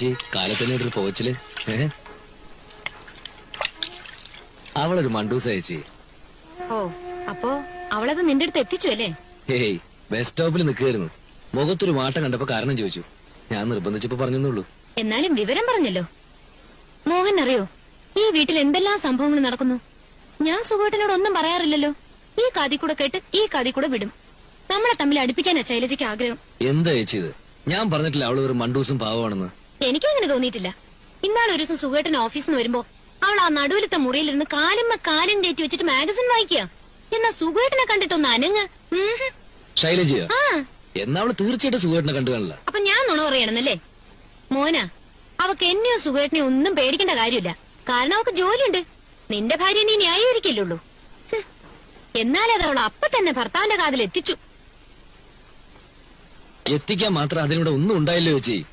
കാലത്തന്നെ പോച്ചില് അവളൊരു മണ്ടൂസ ചേച്ചി. ഓ, അപ്പോ അവളത് നിന്റെ അടുത്ത് എത്തിച്ചു അല്ലേ? ഹേയ്, ബസ് സ്റ്റോപ്പിൽ നിൽക്കുകയായിരുന്നു. മുഖത്തൊരു മാറ്റം കണ്ടപ്പോ കാരണം ചോദിച്ചു. ഞാൻ നിർബന്ധിച്ചപ്പോ പറഞ്ഞെന്നുള്ളൂ. എന്നാലും വിവരം പറഞ്ഞല്ലോ. മോഹൻ അറിയോ ഈ വീട്ടിൽ എന്തെല്ലാം സംഭവങ്ങൾ നടക്കുന്നു? ഞാൻ സുഖേട്ടനോട് ഒന്നും പറയാറില്ലല്ലോ. ഈ കാതി കൂടെ കേട്ട് ഈ കാതി കൂടെ വിടും. നമ്മളെ തമ്മിൽ അടുപ്പിക്കാനാ ശൈലജയ്ക്ക് ആഗ്രഹം. എന്താ ചേച്ചി ഇത്? ഞാൻ പറഞ്ഞിട്ടില്ല അവള് ഒരു മണ്ടൂസും പാവമാണെന്ന്. എനിക്കും അങ്ങനെ തോന്നിയിട്ടില്ല. ഇന്നാണ് ഒരു ദിവസം സുഖേട്ടൻ ഓഫീസിൽ നിന്ന് വരുമ്പോ അവൾ ആ നടുവിലത്തെ മുറിയിലിരുന്ന് കാലും കയറ്റി വെച്ചിട്ട് മാഗസിൻ വായിക്കുക. എന്നാ സുഖേട്ടനെ കണ്ടിട്ടൊന്ന് അനങ്ങ്. ശൈലജയോ? എന്നാ അവള് തീർച്ചയായിട്ടും സുഖേട്ടനെ കണ്ടു കാണില്ല. അപ്പൊ ഞാൻ നുണ പറയണമെന്നല്ലേ? മോന, അവക്ക് എന്നെയോ സുഖേട്ടനെയോ ഒന്നും പേടിക്കേണ്ട കാര്യമില്ല. കാരണം അവക്ക് ജോലിയുണ്ട്. നിന്റെ ഭാര്യ നീ ന്യായീകരിക്കില്ലുള്ളൂ. എന്നാലത് അവൾ അപ്പൊ തന്നെ ഭർത്താവിന്റെ കാതിൽ എത്തിച്ചു. എത്തിക്കാൻ മാത്രം അതിലൂടെ ഒന്നും ഉണ്ടായില്ലോ ചേച്ചി.